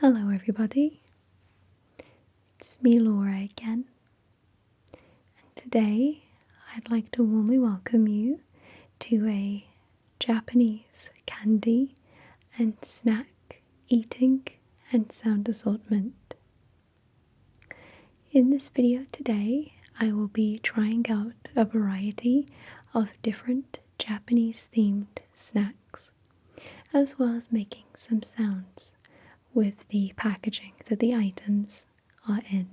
Hello everybody, it's me Laura again, and today I'd like to warmly welcome you to a Japanese candy and snack eating and sound assortment. In this video today I will be trying out a variety of different Japanese themed snacks, as well as making some sounds with the packaging that the items are in.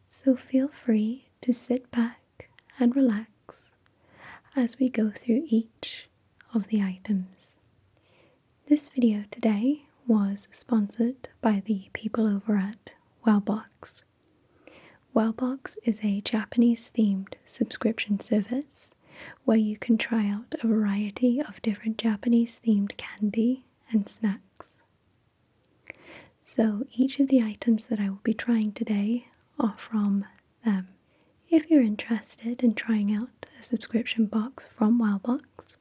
So feel free to sit back and relax as we go through each of the items. This video today was sponsored by the people over at Wowbox. Wowbox is a Japanese themed subscription service where you can try out a variety of different Japanese themed candy and snacks. So each of the items that I will be trying today are from them. If you're interested in trying out a subscription box from Wowbox,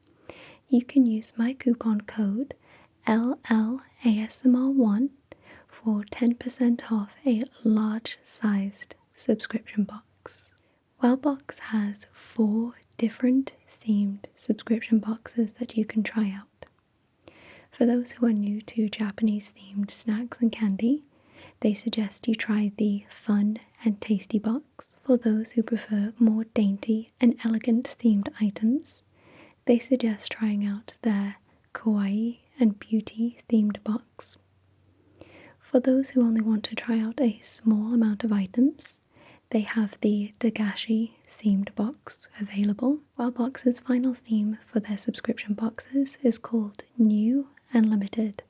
you can use my coupon code LLASMR1 for 10% off a large-sized subscription box. Wowbox has 4 different themed subscription boxes that you can try out. For those who are new to Japanese themed snacks and candy, they suggest you try the Fun and Tasty box. For those who prefer more dainty and elegant themed items, they suggest trying out their Kawaii and Beauty themed box. For those who only want to try out a small amount of items, they have the Dagashi themed box available. Wowbox's final theme for their subscription boxes is called New and Limited.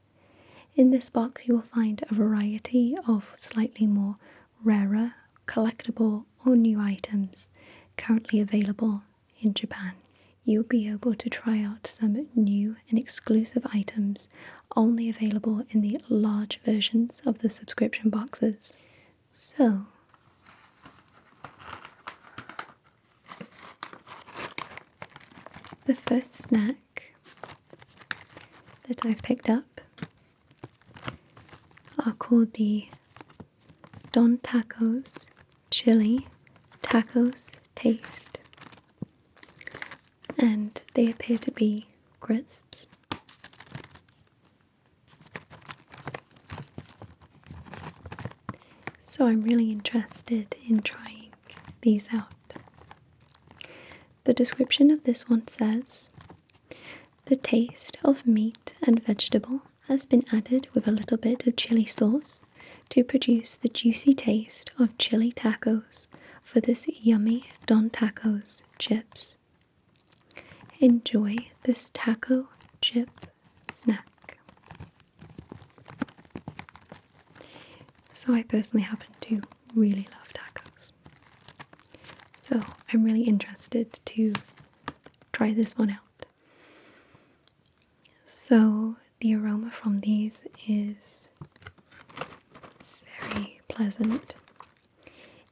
In this box you will find a variety of slightly more rarer, collectible or new items currently available in Japan. You'll be able to try out some new and exclusive items only available in the large versions of the subscription boxes. So, the first snack that I picked up are called the Don Tacos Chili Tacos Taste, and they appear to be crisps. So I'm really interested in trying these out. The description of this one says, "The taste of meat and vegetable has been added with a little bit of chili sauce to produce the juicy taste of chili tacos for this yummy Don Tacos chips. Enjoy this taco chip snack." So I personally happen to really love tacos. So I'm really interested to try this one out. So the aroma from these is very pleasant.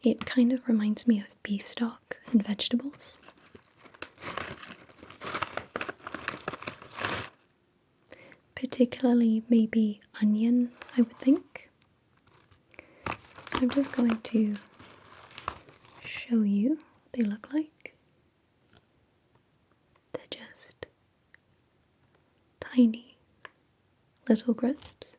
It kind of reminds me of beef stock and vegetables. Particularly maybe onion, I would think. So I'm just going to show you what they look like. They're just tiny little crisps.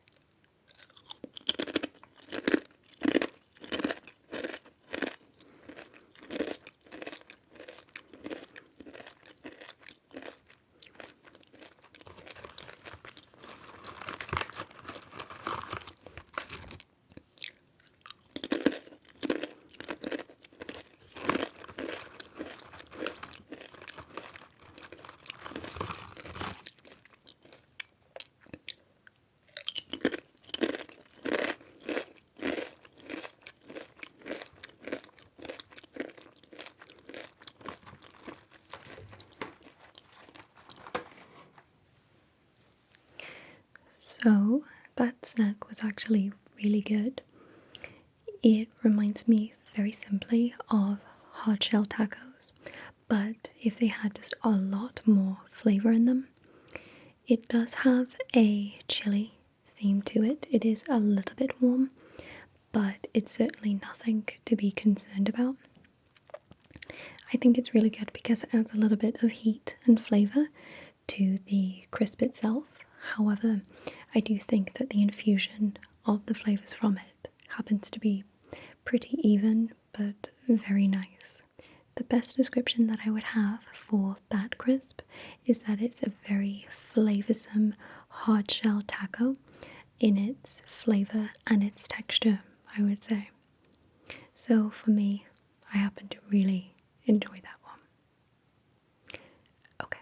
So that snack was actually really good. It reminds me very simply of hard shell tacos, but if they had just a lot more flavour in them. It does have a chili theme to it. It is a little bit warm, but it's certainly nothing to be concerned about. I think it's really good because it adds a little bit of heat and flavour to the crisp itself. However, I do think that the infusion of the flavours from it happens to be pretty even, but very nice. The best description that I would have for that crisp is that it's a very flavoursome hard shell taco in its flavour and its texture, I would say. So for me, I happen to really enjoy that one. Okay,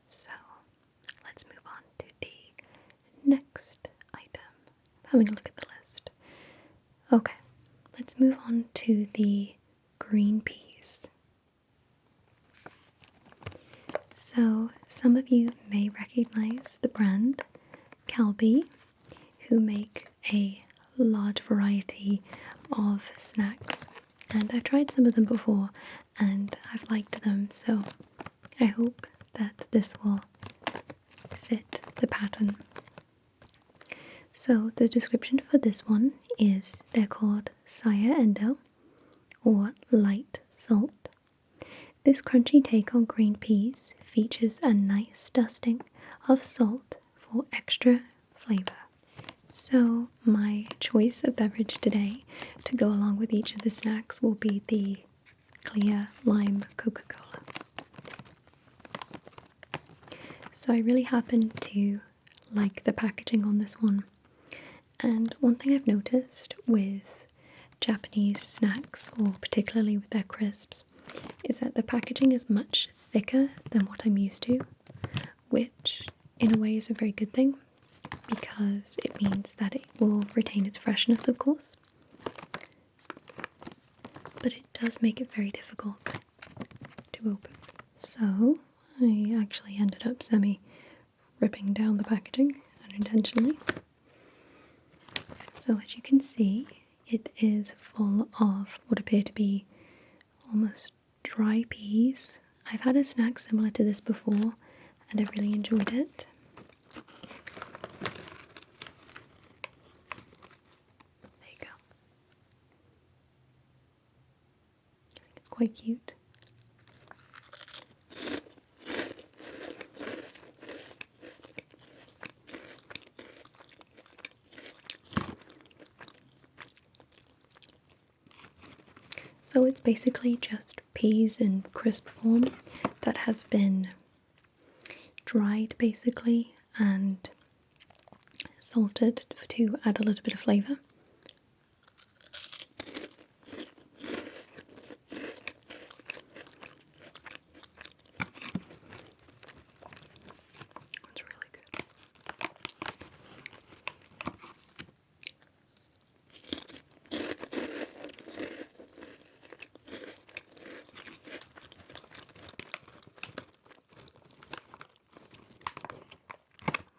so let's move on to the next item. Having a look at the list. Okay, let's move on to the green peas. So some of you may recognize the brand Kelpie, who make a large variety of snacks, and I've tried some of them before and I've liked them, so I hope that this will fit the pattern. So the description for this one is they're called Saya Endo, or light salt. This crunchy take on green peas features a nice dusting of salt for extra flavour. So my choice of beverage today to go along with each of the snacks will be the clear lime Coca-Cola. So I really happen to like the packaging on this one. And one thing I've noticed with Japanese snacks, or particularly with their crisps, is that the packaging is much thicker than what I'm used to, which in a way is a very good thing because it means that it will retain its freshness, of course, but it does make it very difficult to open. So I actually ended up ripping down the packaging unintentionally. So as you can see, it is full of what appear to be almost dry peas. I've had a snack similar to this before and I really enjoyed it. There you go. I think it's quite cute. So it's basically just peas in crisp form that have been dried basically and salted to add a little bit of flavour. It's really good.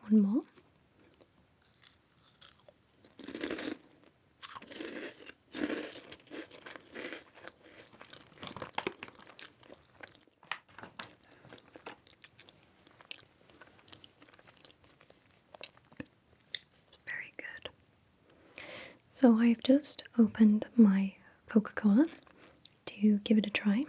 One more. It's very good. So I've just opened my Coca-Cola to give it a try.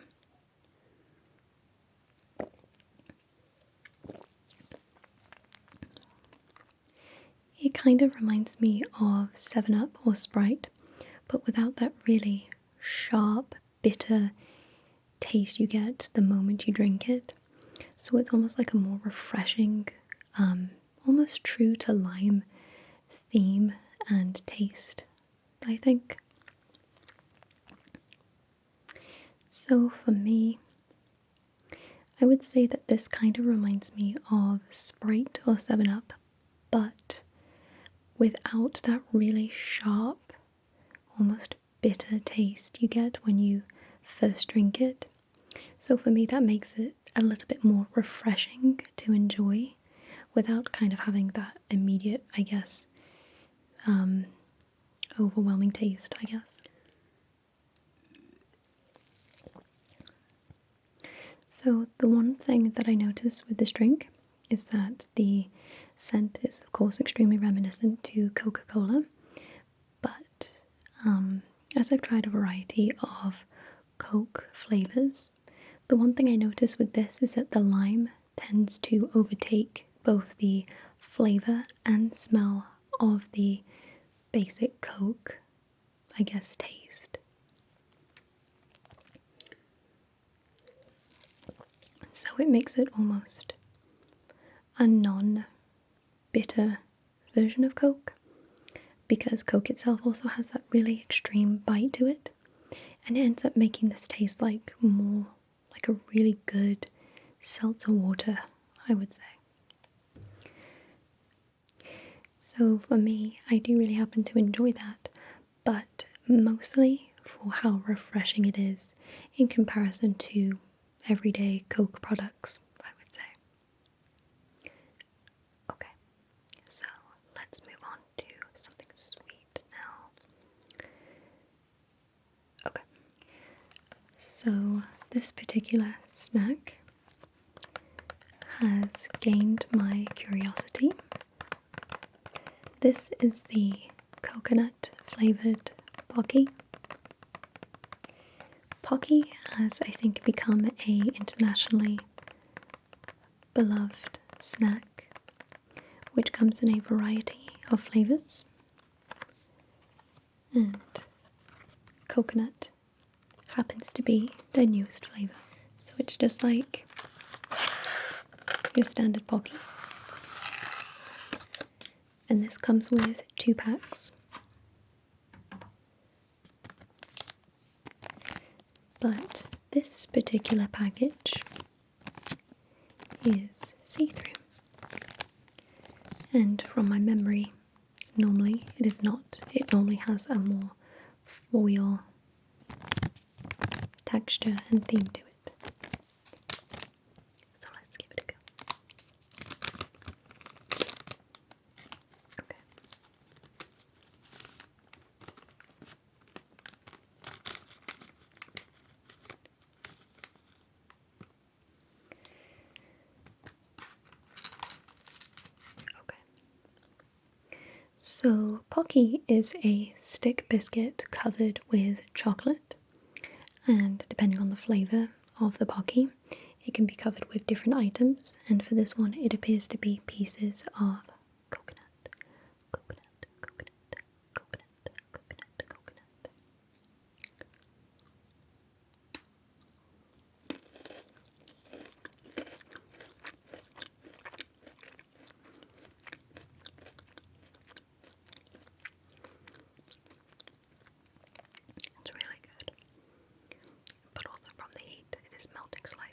It kind of reminds me of 7-Up or Sprite, but without that really sharp, bitter taste you get the moment you drink it. So it's almost like a more refreshing, almost true to lime theme and taste, I think. So for me, I would say that this kind of reminds me of Sprite or 7-Up, but without that really sharp, almost bitter taste you get when you first drink it. So for me, that makes it a little bit more refreshing to enjoy without kind of having that immediate, I guess, overwhelming taste, I guess. So the one thing that I noticed with this drink is that the scent is of course extremely reminiscent to Coca-Cola, but as I've tried a variety of Coke flavours, the one thing I notice with this is that the lime tends to overtake both the flavour and smell of the basic Coke, I guess, taste. So it makes it almost a non-bitter version of Coke, because Coke itself also has that really extreme bite to it, and it ends up making this taste like more like a really good seltzer water, I would say. So for me, I do really happen to enjoy that, but mostly for how refreshing it is in comparison to everyday Coke products, I would say. Okay, so let's move on to something sweet now. Okay, so this particular snack has gained my curiosity. This is the coconut flavoured Pocky. Pocky has, I think, become a internationally beloved snack, which comes in a variety of flavours, and coconut happens to be their newest flavour. So it's just like your standard Pocky, and this comes with 2 packs. But this particular package is see-through, and from my memory, normally it is not. It normally has a more foil texture and theme to it. So let's give it a go. Okay. So Pocky is a stick biscuit covered with chocolate, and depending on the flavour of the Pocky, it can be covered with different items, and for this one it appears to be pieces of coconut, coconut, coconut, coconut, coconut, coconut. It's really good, but also from the heat it is melting slightly.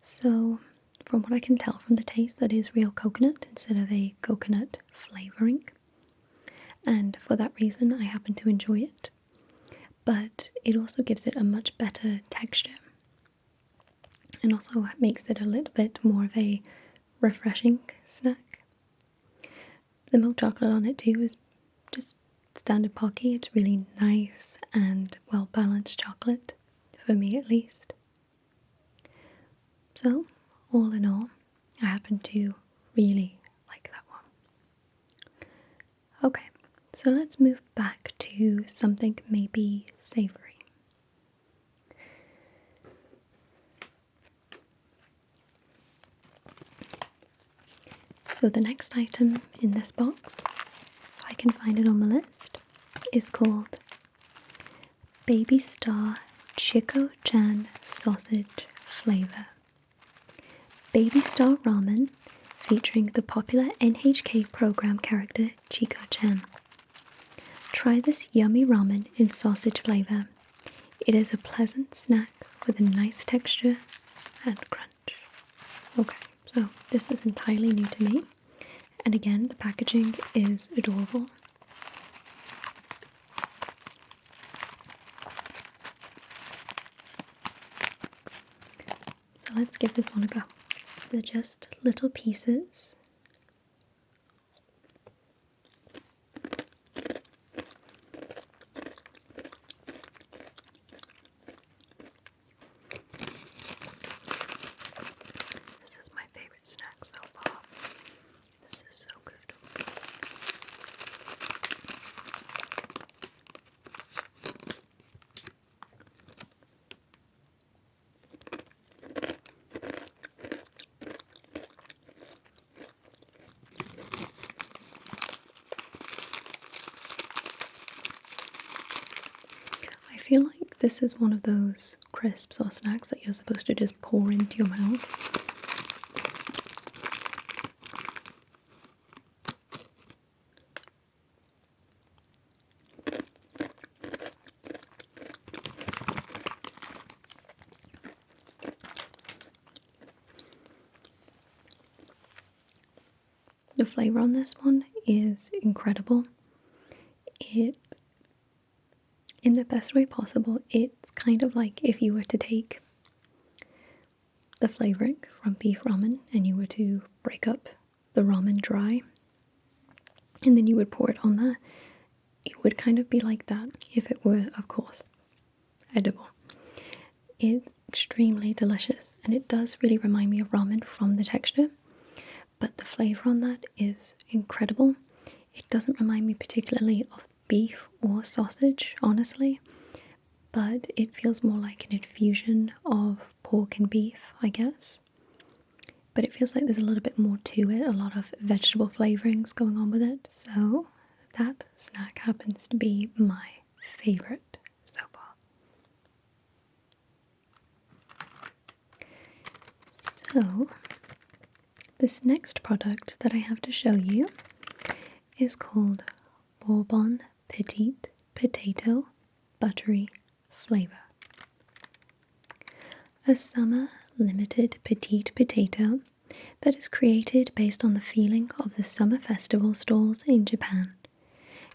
So, from what I can tell from the taste, that is real coconut instead of a coconut flavouring, and for that reason I happen to enjoy it, but it also gives it a much better texture, and also makes it a little bit more of a refreshing snack. The milk chocolate on it too is just standard Pocky. It's really nice and well balanced chocolate, for me at least. So, all in all, I happen to really like that one. Okay, so let's move back to something maybe savoury. So the next item in this box, if I can find it on the list, is called Baby Star Chico-chan Sausage Flavor. Baby Star Ramen, featuring the popular NHK program character Chico-chan. Try this yummy ramen in sausage flavor. It is a pleasant snack with a nice texture and crunch. Okay, so this is entirely new to me, and again the packaging is adorable. let's give this one a go. They're just little pieces. This is my favorite snack so far. This is so good. I feel like this is one of those crisps or snacks that you're supposed to just pour into your mouth. The flavour on this one is incredible. In the best way possible, it's kind of like if you were to take the flavouring from beef ramen and you were to break up the ramen dry and then you would pour it on there. It would kind of be like that if it were, of course, edible. It's extremely delicious and it does really remind me of ramen from the texture, but the flavour on that is incredible. It doesn't remind me particularly of beef or sausage, honestly, but it feels more like an infusion of pork and beef, I guess. But it feels like there's a little bit more to it, a lot of vegetable flavourings going on with it, so that snack happens to be my favourite so far. So, this next product that I have to show you is called Bon Appetit Potato Buttery Flavor. A summer limited petite potato that is created based on the feeling of the summer festival stalls in Japan.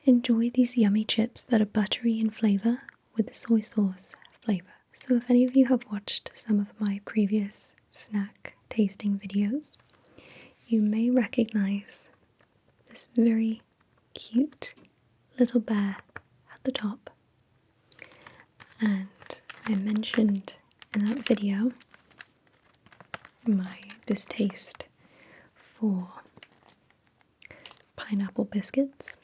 Enjoy these yummy chips that are buttery in flavor with the soy sauce flavor. So if any of you have watched some of my previous snack tasting videos, you may recognize this very cute little bear at the top. And I mentioned in that video my distaste for pineapple biscuits,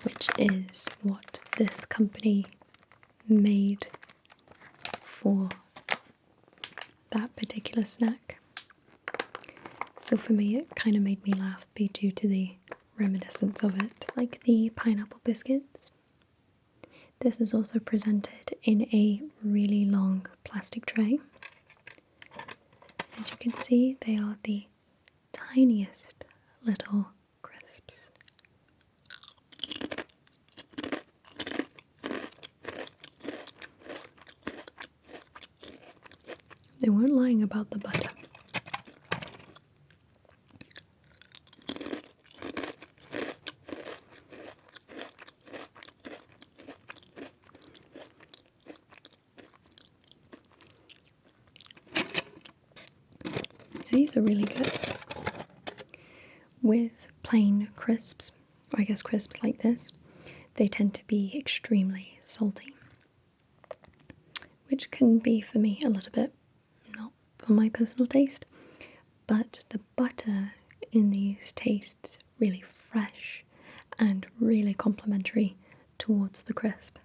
which is what this company made for that particular snack. So for me it kind of made me laugh due to the reminiscence of it. Like the pineapple biscuits, this is also presented in a really long plastic tray. As you can see, they are the tiniest little crisps. They weren't lying about the butter. These are really good. With plain crisps, or I guess crisps like this, they tend to be extremely salty, which can be for me a little bit not for my personal taste, but the butter in these tastes really fresh and really complementary towards the crisp.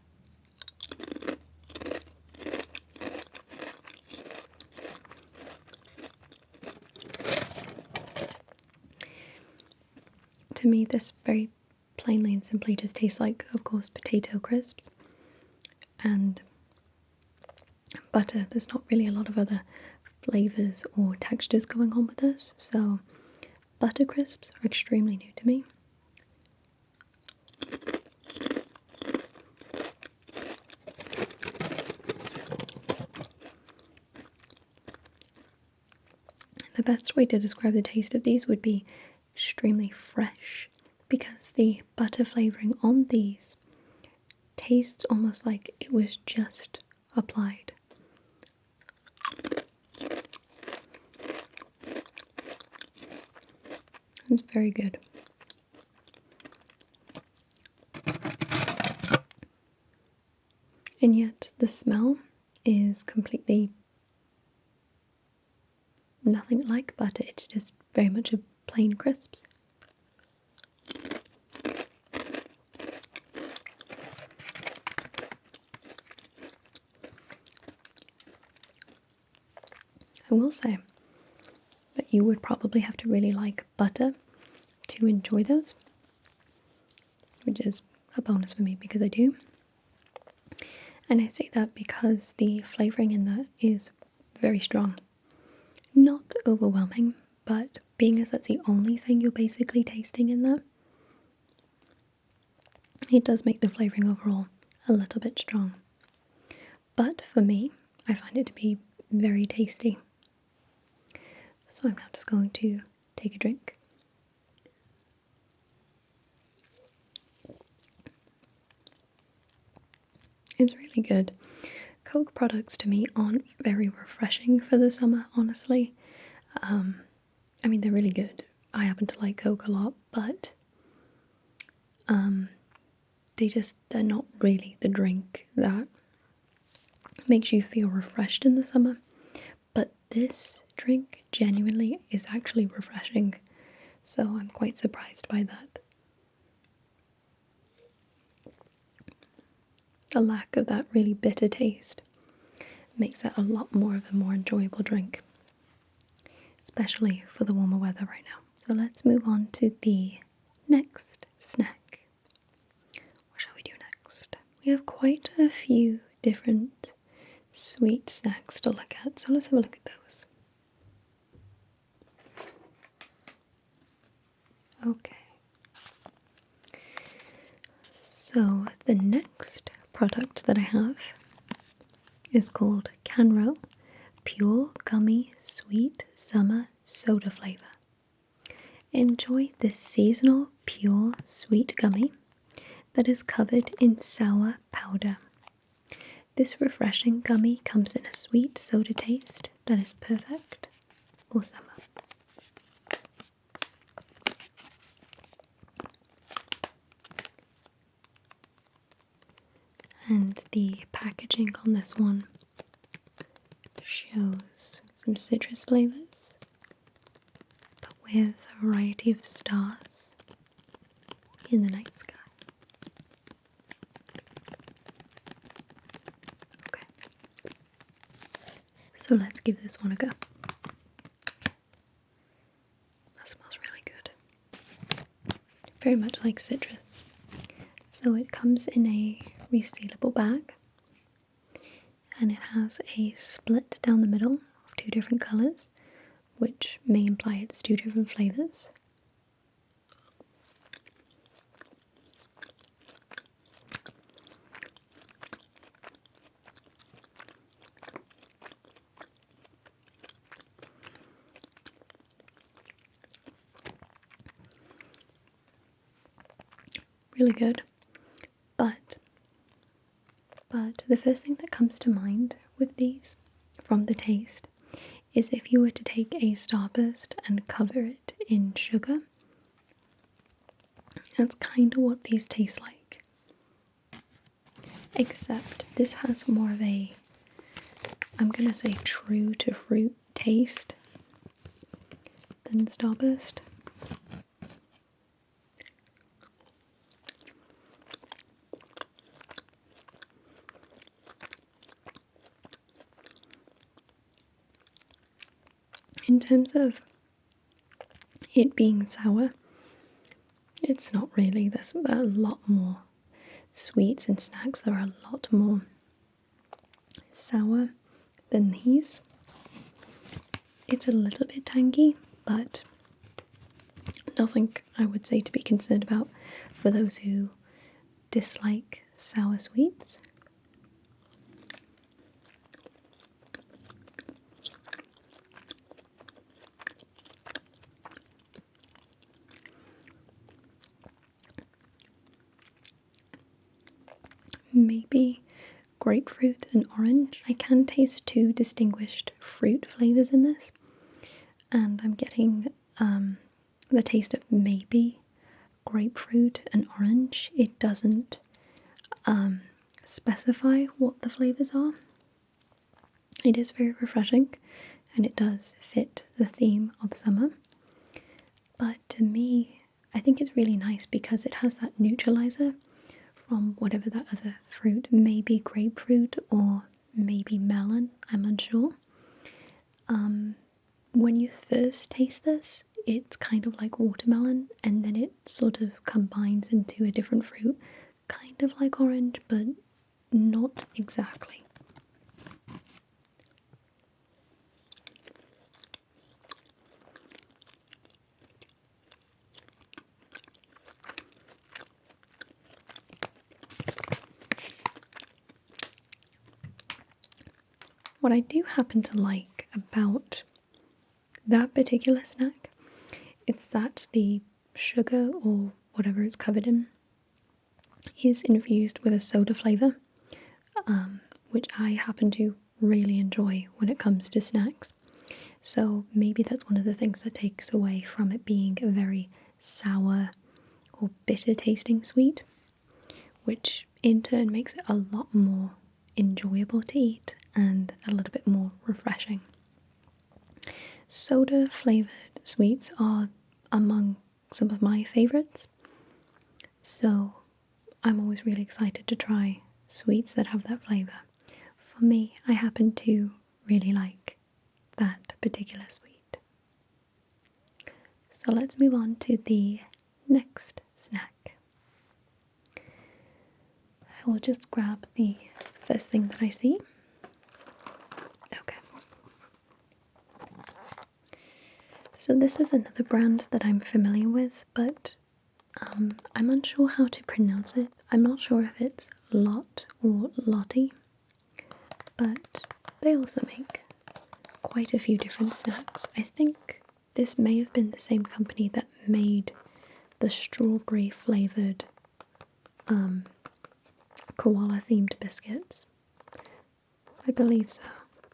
To me, this very plainly and simply just tastes like, of course, potato crisps and butter. There's not really a lot of other flavours or textures going on with this, so butter crisps are extremely new to me. The best way to describe the taste of these would be extremely fresh, because the butter flavouring on these tastes almost like it was just applied. It's very good. And yet the smell is completely nothing like butter. It's just very much a plain crisps. I will say that you would probably have to really like butter to enjoy those, which is a bonus for me because I do. And I say that because the flavouring in that is very strong. Not overwhelming, but being as that's the only thing you're basically tasting in that, it does make the flavouring overall a little bit strong. But for me, I find it to be very tasty. So I'm now just going to take a drink. It's really good. Coke products to me aren't very refreshing for the summer, honestly. I mean, they're really good. I happen to like Coke a lot, but they're not really the drink that makes you feel refreshed in the summer. But this drink genuinely is actually refreshing, so I'm quite surprised by that. The lack of that really bitter taste makes it a lot more of a more enjoyable drink, especially for the warmer weather right now. So let's move on to the next snack. What shall we do next? We have quite a few different sweet snacks to look at, so let's have a look at those. Okay. So the next product that I have is called Canro Pure Gummy Sweet Summer Soda Flavor. Enjoy this seasonal pure sweet gummy that is covered in sour powder. This refreshing gummy comes in a sweet soda taste that is perfect for summer. And the packaging on this one shows some citrus flavors, but with a variety of stars in the night sky. Okay, so let's give this one a go. That smells really good. Very much like citrus. So it comes in a resealable bag, and it has a split down the middle of two different colours, which may imply it's two different flavours. Really good. But the first thing that comes to mind with these from the taste is if you were to take a Starburst and cover it in sugar. That's kind of what these taste like. Except this has more of a, I'm going to say, true to fruit taste than Starburst. In terms of it being sour, it's not really. There's a lot more sweets and snacks that are a lot more sour than these. It's a little bit tangy, but nothing I would say to be concerned about for those who dislike sour sweets. Maybe grapefruit and orange. I can taste two distinguished fruit flavours in this, and I'm getting the taste of maybe grapefruit and orange. It doesn't specify what the flavours are. It is very refreshing and it does fit the theme of summer. But to me, I think it's really nice because it has that neutralizer from whatever that other fruit, maybe grapefruit or maybe melon, I'm unsure. When you first taste this, it's kind of like watermelon, and then it sort of combines into a different fruit, kind of like orange, but not exactly. What I do happen to like about that particular snack, it's that the sugar or whatever it's covered in is infused with a soda flavour, which I happen to really enjoy when it comes to snacks. So maybe that's one of the things that takes away from it being a very sour or bitter tasting sweet, which in turn makes it a lot more enjoyable to eat and a little bit more refreshing. Soda flavoured sweets are among some of my favourites, so I'm always really excited to try sweets that have that flavour. For me, I happen to really like that particular sweet. So let's move on to the next snack. I will just grab the first thing that I see. Okay. So this is another brand that I'm familiar with, but I'm unsure how to pronounce it. I'm not sure if it's Lot or Lottie, but they also make quite a few different snacks. I think this may have been the same company that made the strawberry flavoured koala themed biscuits. I believe so.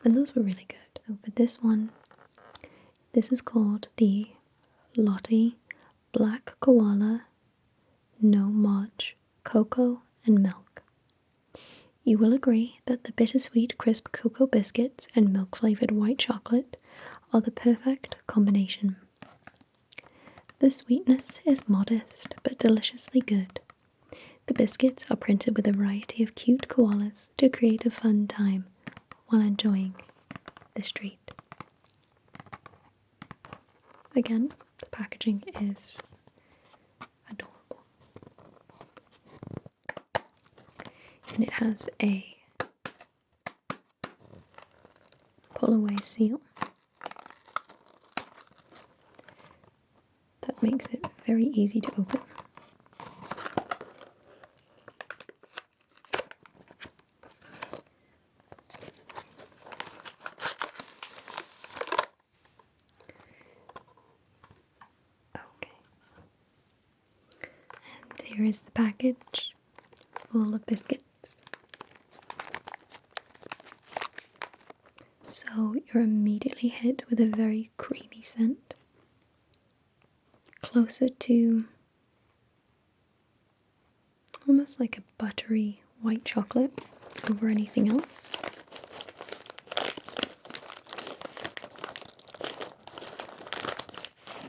And those were really good. So for this one, this is called the Lottie Black Koala No March Cocoa and Milk. You will agree that the bittersweet crisp cocoa biscuits and milk-flavoured white chocolate are the perfect combination. The sweetness is modest but deliciously good. The biscuits are printed with a variety of cute koalas to create a fun time while enjoying this treat. Again, the packaging is adorable. And it has a pull-away seal that makes it very easy to open. Here is the package full of biscuits. So you're immediately hit with a very creamy scent, closer to almost like a buttery white chocolate over anything else.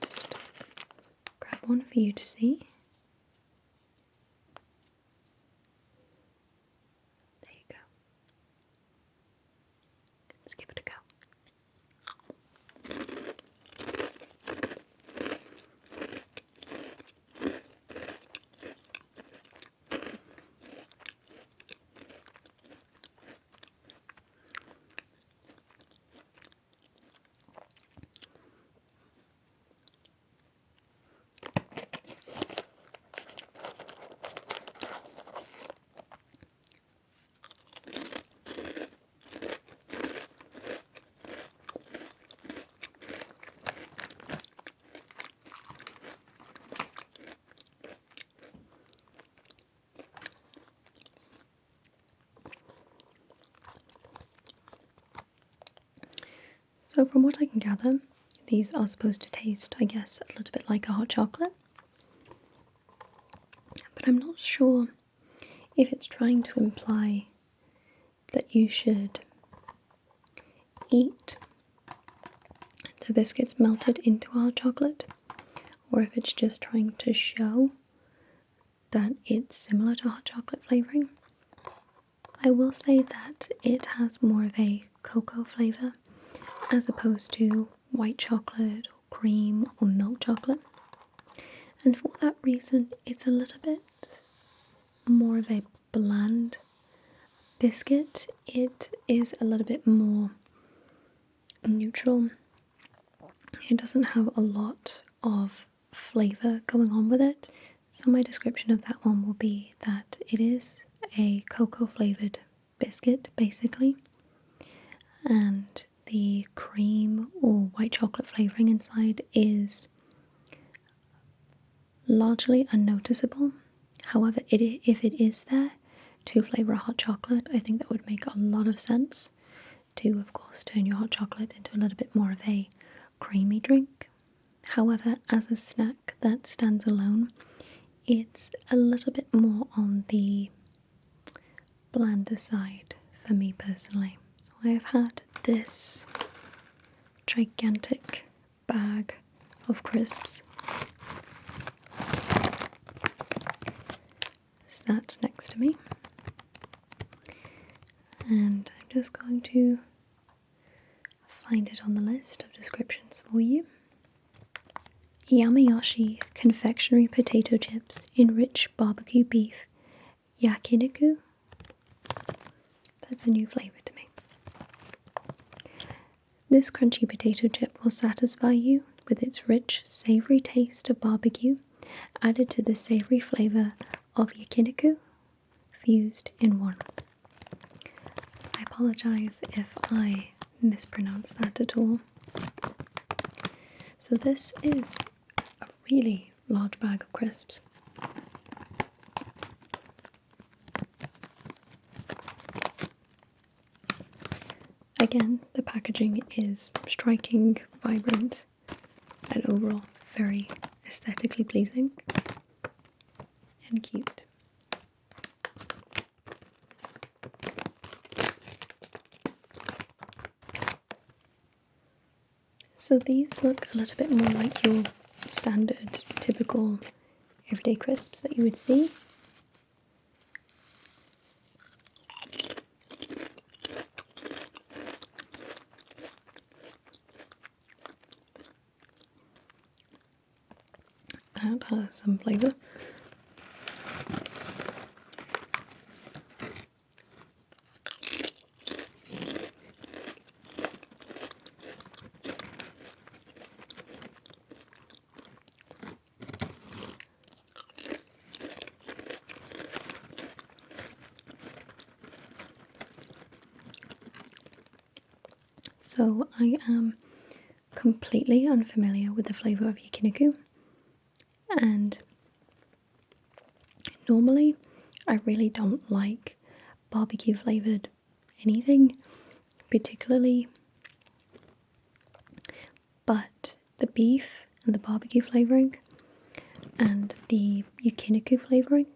Just grab one for you to see. Let's give it a go. So from what I can gather, these are supposed to taste, I guess, a little bit like a hot chocolate. But I'm not sure if it's trying to imply that you should eat the biscuits melted into hot chocolate, or if it's just trying to show that it's similar to hot chocolate flavouring. I will say that it has more of a cocoa flavour as opposed to white chocolate or cream or milk chocolate. And for that reason, it's a little bit more of a bland biscuit. It is a little bit more neutral. It doesn't have a lot of flavour going on with it. So my description of that one will be that it is a cocoa flavoured biscuit, basically. And the cream or white chocolate flavouring inside is largely unnoticeable. However, if it is there to flavour a hot chocolate, I think that would make a lot of sense to, of course, turn your hot chocolate into a little bit more of a creamy drink. However, as a snack that stands alone, it's a little bit more on the blander side for me personally. So I have had this gigantic bag of crisps sat next to me, and I'm just going to find it on the list of descriptions for you. Yamanashi confectionery potato chips in rich barbecue beef yakiniku. That's a new flavour to me. This crunchy potato chip will satisfy you with its rich, savoury taste of barbecue, added to the savoury flavour of yakiniku, fused in one. I apologise if I mispronounce that at all. So this is a really large bag of crisps. Again, the packaging is striking, vibrant, and overall very aesthetically pleasing and cute. So these look a little bit more like your standard, typical, everyday crisps that you would see. That has some flavour. So I am completely unfamiliar with the flavour of yakiniku, and normally I really don't like barbecue flavoured anything particularly, but the beef and the barbecue flavouring and the yakiniku flavouring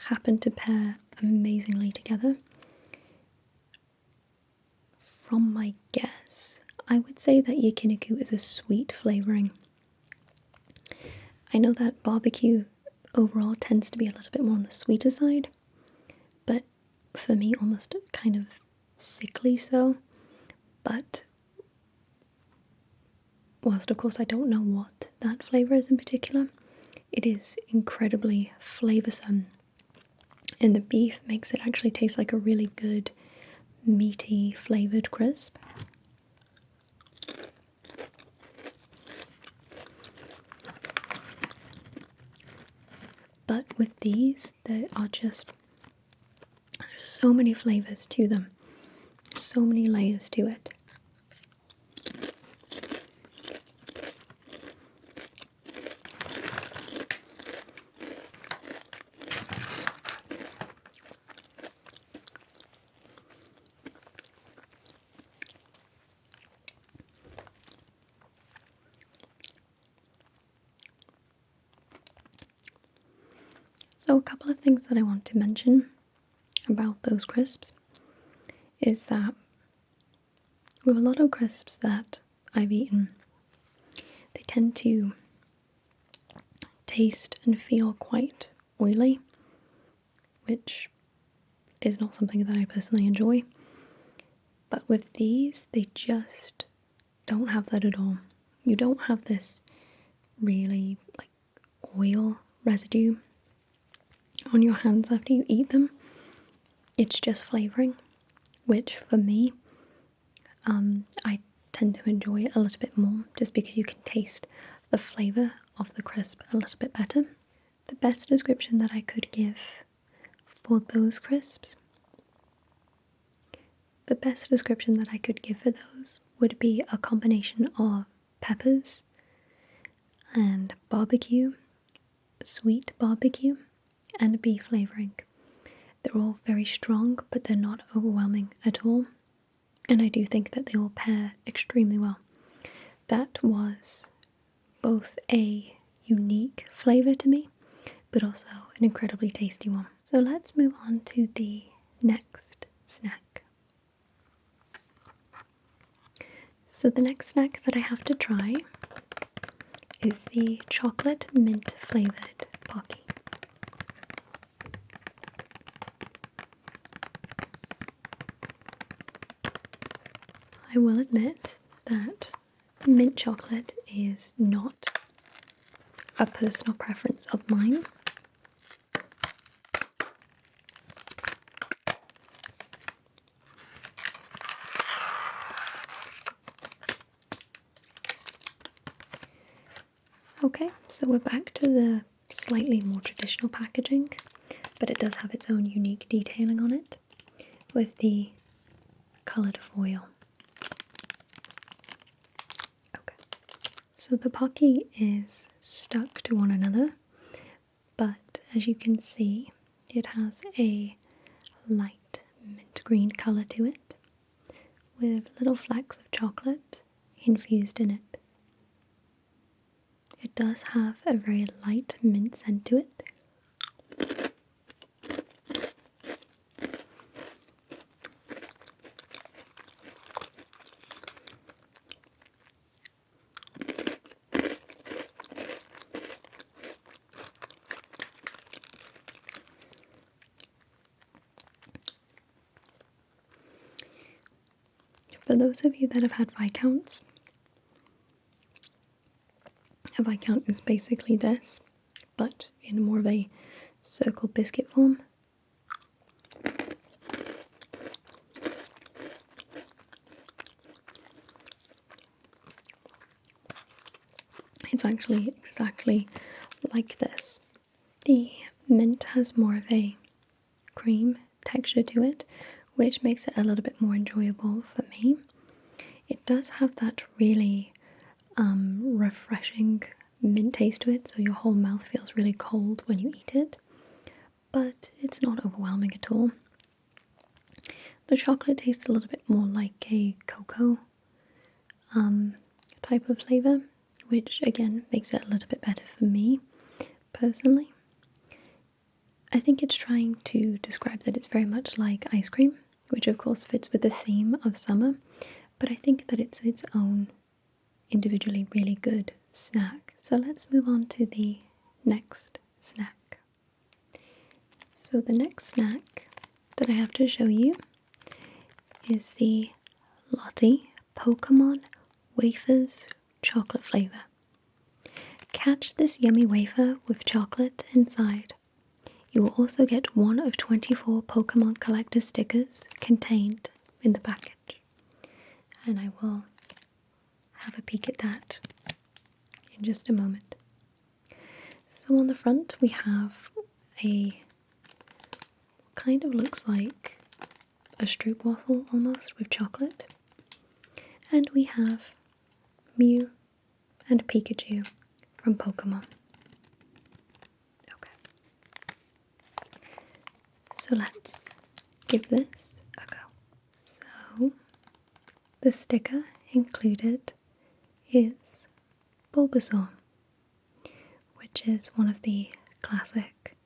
happen to pair amazingly together. From my guess, I would say that yakiniku is a sweet flavouring. I know that barbecue overall tends to be a little bit more on the sweeter side, but for me almost kind of sickly so. But whilst of course I don't know what that flavour is in particular, it is incredibly flavoursome, and the beef makes it actually taste like a really good meaty flavoured crisp. But with these, there are just so many flavours to them, so many layers to it. So a couple of things that I want to mention about those crisps is that with a lot of crisps that I've eaten, they tend to taste and feel quite oily, which is not something that I personally enjoy. But with these, they just don't have that at all. You don't have this really like oil residue on your hands after you eat them. It's just flavouring, which for me, I tend to enjoy a little bit more just because you can taste the flavour of the crisp a little bit better. The best description that I could give for those crisps, the best description that I could give for those would be a combination of peppers and barbecue, sweet barbecue, and beef flavouring. They're all very strong, but they're not overwhelming at all. And I do think that they all pair extremely well. That was both a unique flavour to me, but also an incredibly tasty one. So let's move on to the next snack. So the next snack that I have to try is the chocolate mint flavoured Pocky. I will admit that mint chocolate is not a personal preference of mine. Okay, so we're back to the slightly more traditional packaging, but it does have its own unique detailing on it with the coloured foil. Okay, so the Pocky is stuck to one another, but as you can see, it has a light mint green colour to it with little flecks of chocolate infused in it. It does have a very light mint scent to it. For those of you that have had Viscounts, a Viscount is basically this, but in more of a circle biscuit form. It's actually exactly like this. The mint has more of a cream texture to it, which makes it a little bit more enjoyable for me. It does have that really refreshing mint taste to it, so your whole mouth feels really cold when you eat it, but it's not overwhelming at all. The chocolate tastes a little bit more like a cocoa type of flavour, which again makes it a little bit better for me personally. I think it's trying to describe that it's very much like ice cream, which of course fits with the theme of summer, but I think that it's its own individually really good snack. So let's move on to the next snack. So the next snack that I have to show you is the Lottie Pokemon Wafers chocolate flavour. Catch this yummy wafer with chocolate inside. You will also get one of 24 Pokemon collector stickers contained in the package. And I will have a peek at that in just a moment. So on the front we have a kind of looks like a stroopwafel almost with chocolate. And we have Mew and Pikachu from Pokemon. Okay. So let's give this a go. So the sticker included is Bulbasaur, which is one of the classic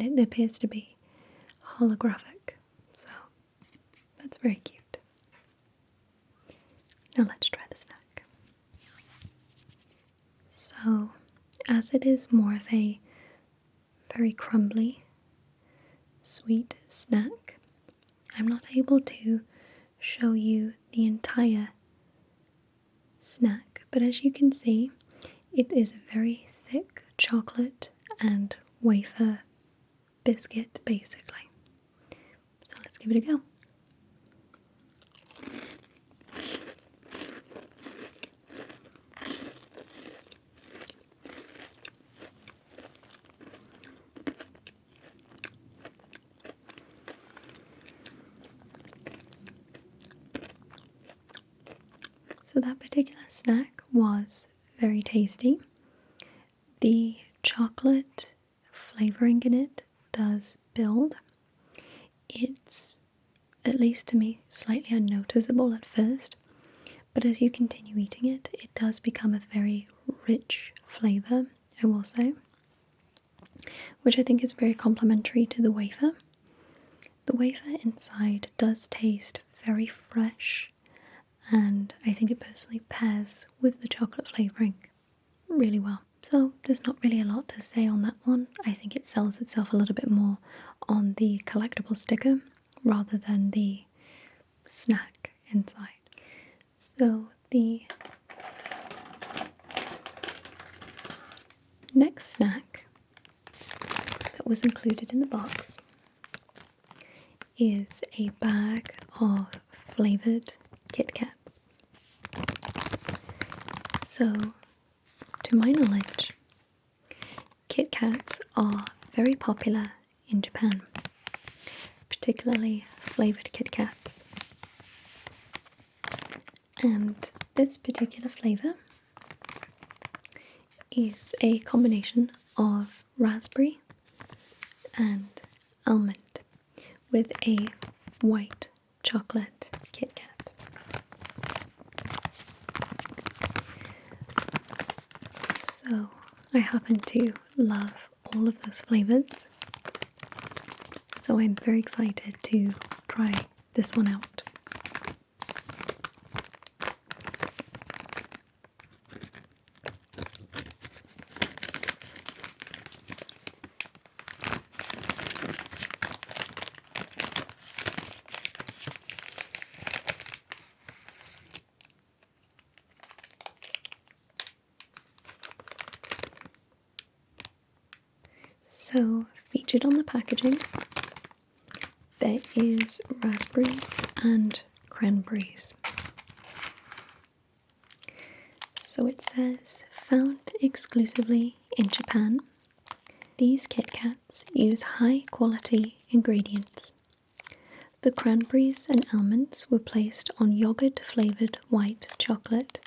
and it appears to be holographic, so that's very cute. Now let's try the snack. So, as it is more of a very crumbly, sweet snack, I'm not able to show you the entire snack, but as you can see, it is a very thick chocolate and wafer biscuit, basically. So let's give it a go. So that particular snack was very tasty. The chocolate flavouring in it does build. It's, at least to me, slightly unnoticeable at first, but as you continue eating it, it does become a very rich flavour, I will say, which I think is very complimentary to the wafer. The wafer inside does taste very fresh, and I think it personally pairs with the chocolate flavouring really well. So there's not really a lot to say on that one. I think it sells itself a little bit more on the collectible sticker rather than the snack inside. So the next snack that was included in the box is a bag of flavoured Kit Kats. So, to my knowledge, Kit Kats are very popular in Japan, particularly flavoured Kit Kats. And this particular flavour is a combination of raspberry and almond with a white chocolate Kit Kat. So I happen to love all of those flavours, so I'm very excited to try this one out. So, featured on the packaging, there is raspberries and cranberries. So it says, found exclusively in Japan, these Kit Kats use high quality ingredients. The cranberries and almonds were placed on yogurt flavoured white chocolate,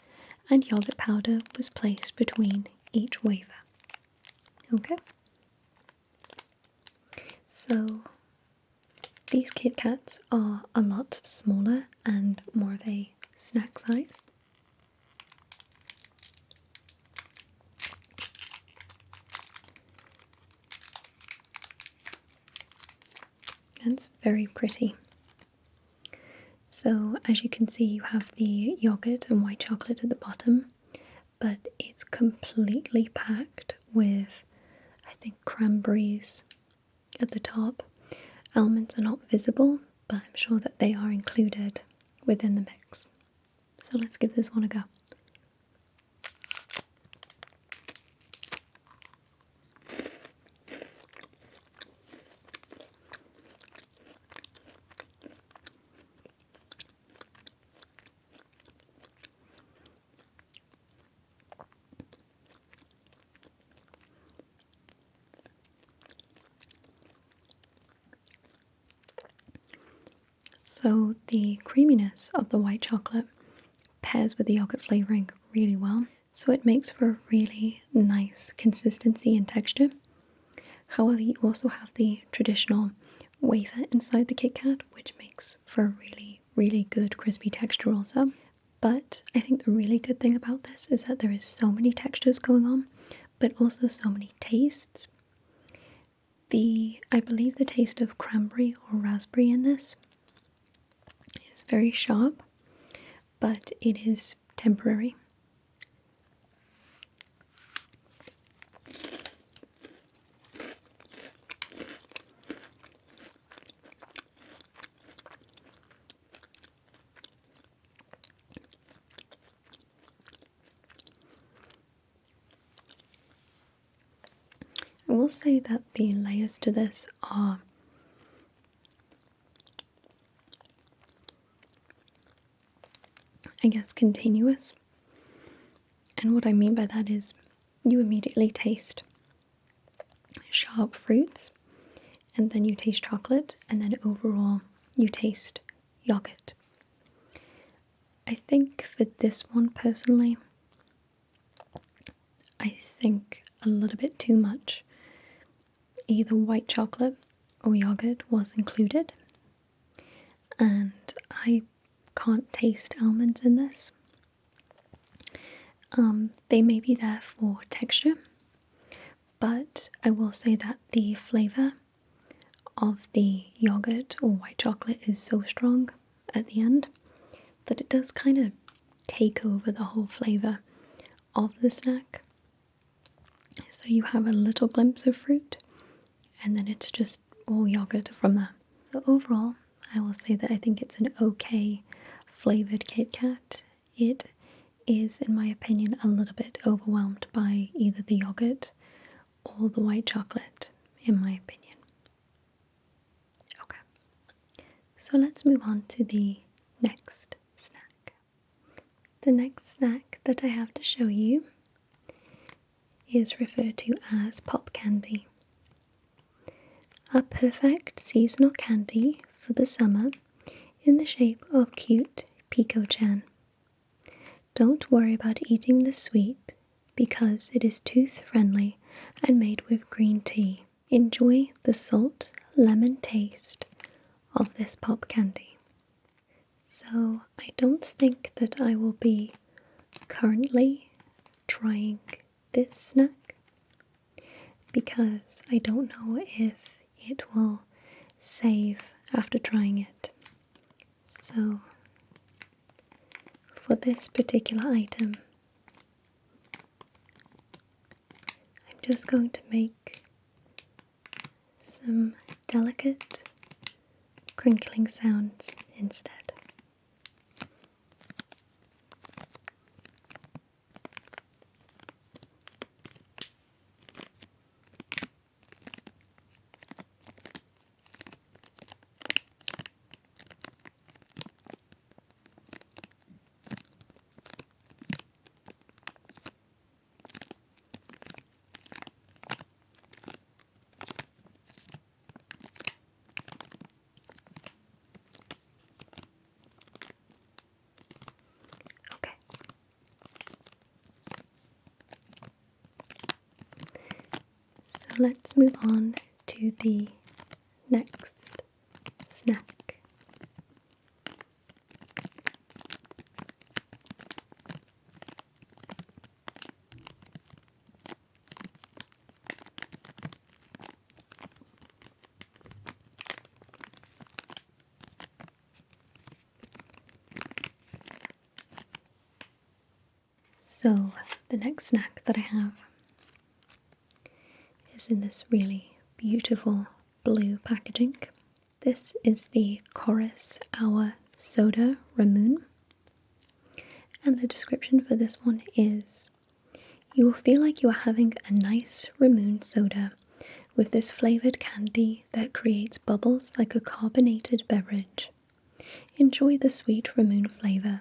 and yogurt powder was placed between each wafer. Okay. So these Kit Kats are a lot smaller and more of a snack size. It's very pretty. So as you can see, you have the yogurt and white chocolate at the bottom, but it's completely packed with, I think, cranberries at the top. Almonds are not visible, but I'm sure that they are included within the mix. So let's give this one a go. So the creaminess of the white chocolate pairs with the yogurt flavouring really well. So it makes for a really nice consistency and texture. However, you also have the traditional wafer inside the Kit Kat, which makes for a really, really good crispy texture also. But I think the really good thing about this is that there is so many textures going on, but also so many tastes. I believe the taste of cranberry or raspberry in this is very sharp, but it is temporary. I will say that the layers to this are continuous. And what I mean by that is you immediately taste sharp fruits, and then you taste chocolate, and then overall you taste yogurt. I think for this one personally, I think a little bit too much either white chocolate or yogurt was included, and I can't taste almonds in this. They may be there for texture, but I will say that the flavour of the yogurt or white chocolate is so strong at the end that it does kind of take over the whole flavour of the snack. So you have a little glimpse of fruit, and then it's just all yogurt from there. So overall, I will say that I think it's an okay flavoured Kit Kat. It is, in my opinion, a little bit overwhelmed by either the yogurt or the white chocolate, in my opinion. Okay, so let's move on to the next snack. The next snack that I have to show you is referred to as pop candy. A perfect seasonal candy for the summer in the shape of cute Pico-chan. Don't worry about eating the sweet because it is tooth friendly and made with green tea. Enjoy the salt lemon taste of this pop candy. So I don't think that I will be currently trying this snack because I don't know if it will save after trying it. So for this particular item, I'm just going to make some delicate crinkling sounds instead. So let's move on to the next snack. So the next snack that I have is in this really beautiful blue packaging. This is the Chorus Hour Soda Ramune, and the description for this one is: you will feel like you are having a nice Ramune soda with this flavoured candy that creates bubbles like a carbonated beverage. Enjoy the sweet Ramune flavour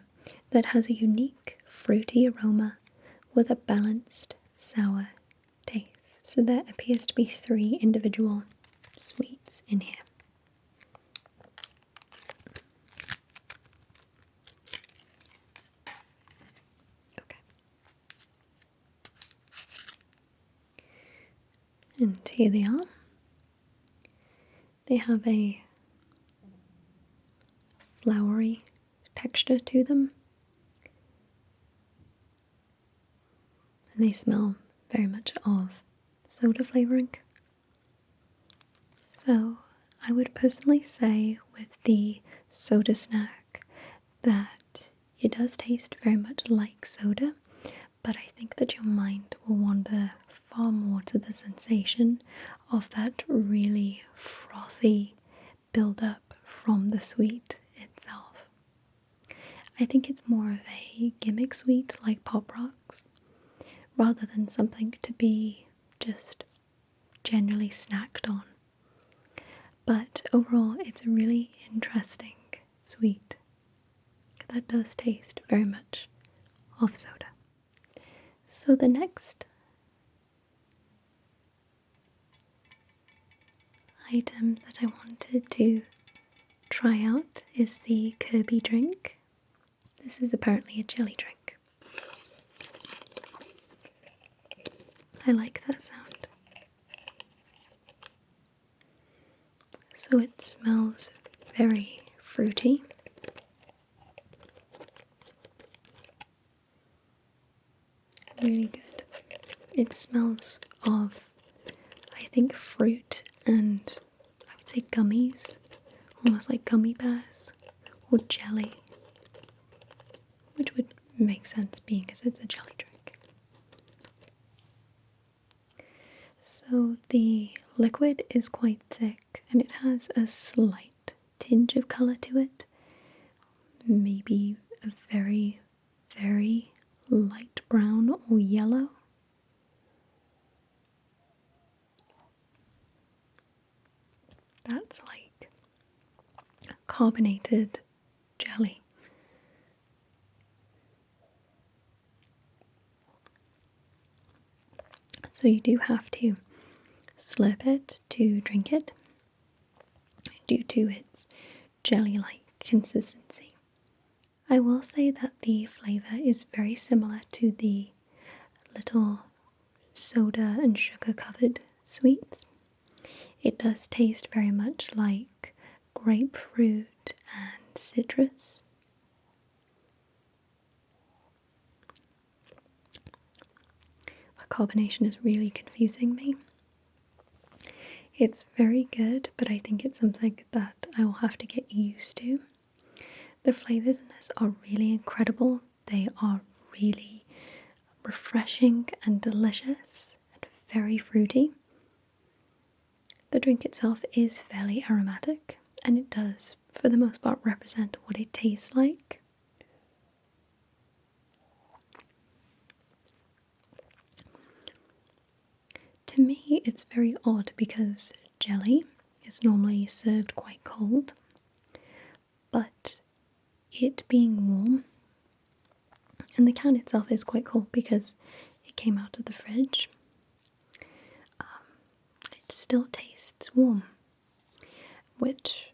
that has a unique fruity aroma with a balanced sour taste. So there appears to be 3 individual sweets in here. Okay. And here they are. They have a flowery texture to them, and they smell very much of soda flavouring. So I would personally say with the soda snack that it does taste very much like soda, but I think that your mind will wander far more to the sensation of that really frothy build-up from the sweet itself. I think it's more of a gimmick sweet like Pop Rocks, rather than something to be just generally snacked on. But overall, it's a really interesting sweet that does taste very much of soda. So the next item that I wanted to try out is the Kiryu Drink. This is apparently a jelly drink. I like that sound. So it smells very fruity. Really good. It smells of, I think, fruit and I would say gummies, almost like gummy bears or jelly, which would make sense being as it's a jelly drink. So the liquid is quite thick and it has a slight tinge of colour to it, maybe a very, very light brown or yellow. That's like carbonated jelly. So you do have to slurp it to drink it due to its jelly-like consistency. I will say that the flavour is very similar to the little soda and sugar covered sweets. It does taste very much like grapefruit and citrus. The combination is really confusing me. It's very good, but I think it's something that I will have to get used to. The flavours in this are really incredible. They are really refreshing and delicious and very fruity. The drink itself is fairly aromatic and it does, for the most part, represent what it tastes like. To me, it's very odd because jelly is normally served quite cold, but it being warm, and the can itself is quite cold because it came out of the fridge, it still tastes warm, which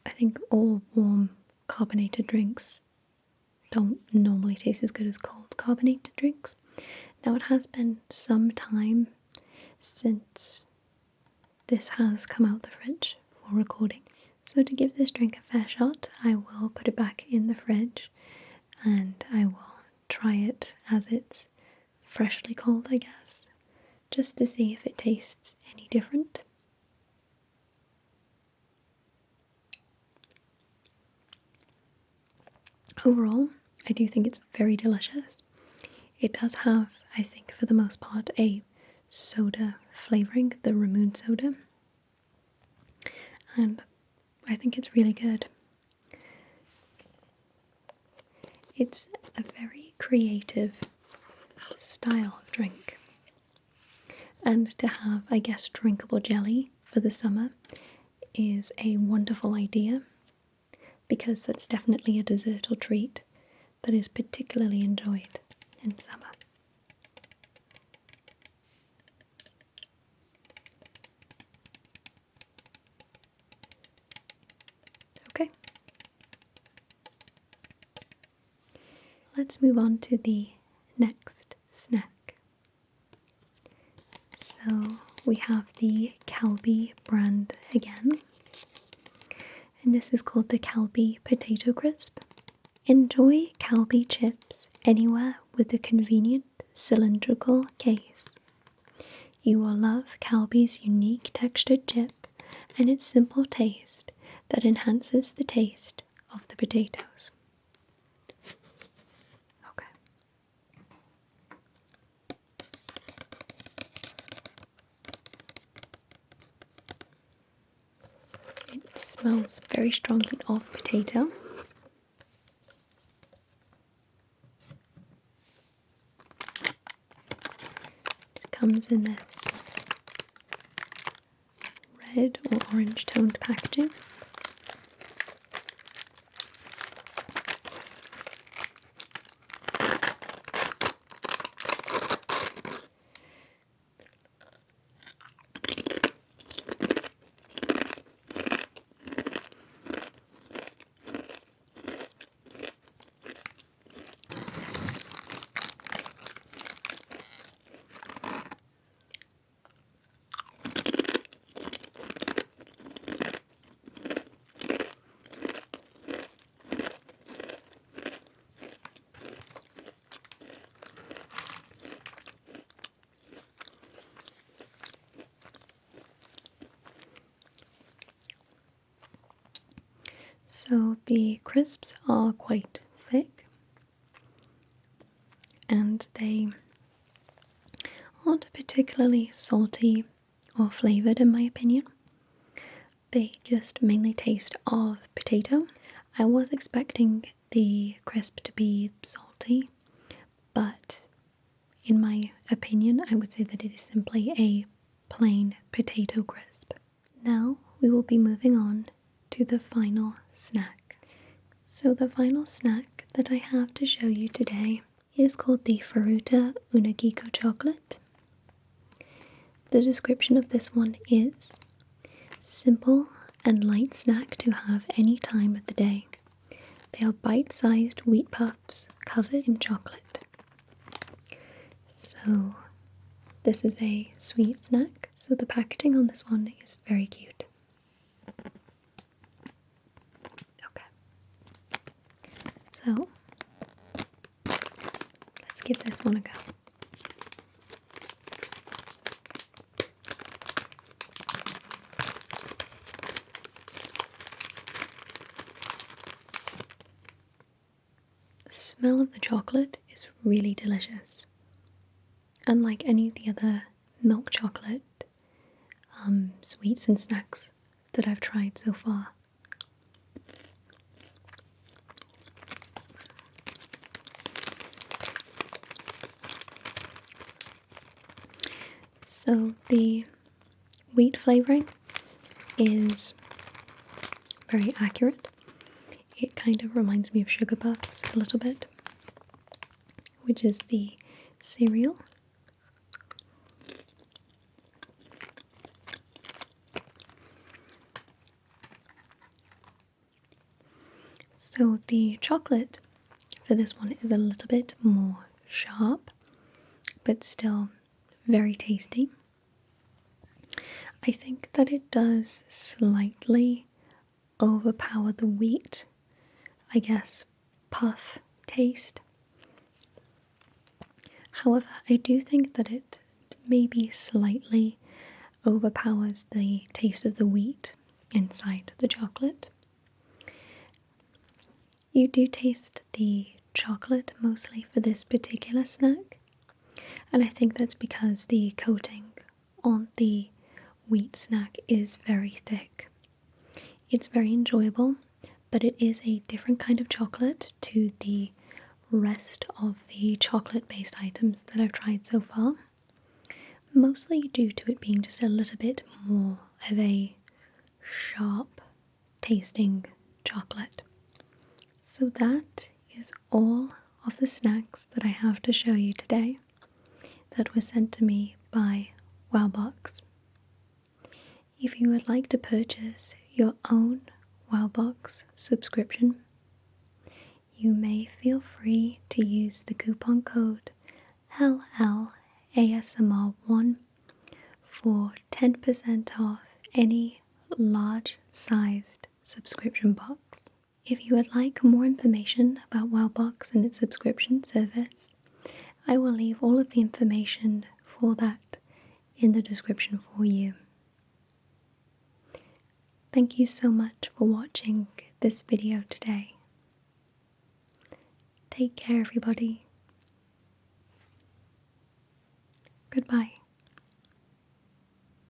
I think all warm carbonated drinks don't normally taste as good as cold carbonated drinks. Now it has been some time since this has come out the fridge for recording, so to give this drink a fair shot I will put it back in the fridge and I will try it as it's freshly cold, I guess, just to see if it tastes any different. Overall, I do think it's very delicious. It does have, I think for the most part, a soda flavouring, the Ramune soda, and I think it's really good. It's a very creative style of drink, and to have, I guess, drinkable jelly for the summer is a wonderful idea, because that's definitely a dessert or treat that is particularly enjoyed in summer. Okay, let's move on to the next snack. So we have the Kelpie brand again, and this is called the Kelpie Potato Crisp. Enjoy Kelpie chips anywhere with a convenient cylindrical case. You will love Kelpie's unique textured chip and its simple taste that enhances the taste of the potatoes. Okay. It smells very strongly of potato. It comes in this red or orange toned packaging. So the crisps are quite thick and they aren't particularly salty or flavoured in my opinion. They just mainly taste of potato. I was expecting the crisp to be salty, but in my opinion I would say that it is simply a plain potato crisp. Now we will be moving on to the final snack. So the final snack that I have to show you today is called the Furuta Unagiko chocolate. The description of this one is simple and light snack to have any time of the day. They are bite-sized wheat puffs covered in chocolate. So this is a sweet snack. So the packaging on this one is very cute. So, let's give this one a go. The smell of the chocolate is really delicious. Unlike any of the other milk chocolate sweets and snacks that I've tried so far. So the wheat flavouring is very accurate. It kind of reminds me of Sugar Puffs a little bit, which is the cereal. So the chocolate for this one is a little bit more sharp, but still very tasty. I think that it does slightly overpower the wheat, I guess, puff taste. However, I do think that it maybe slightly overpowers the taste of the wheat inside the chocolate. You do taste the chocolate mostly for this particular snack, and I think that's because the coating on the wheat snack is very thick. It's very enjoyable, but it is a different kind of chocolate to the rest of the chocolate based items that I've tried so far, mostly due to it being just a little bit more of a sharp tasting chocolate. So that is all of the snacks that I have to show you today that were sent to me by Wowbox. If you would like to purchase your own Wowbox subscription, you may feel free to use the coupon code LLASMR1 for 10% off any large-sized subscription box. If you would like more information about Wowbox and its subscription service, I will leave all of the information for that in the description for you. Thank you so much for watching this video today. Take care, everybody. Goodbye.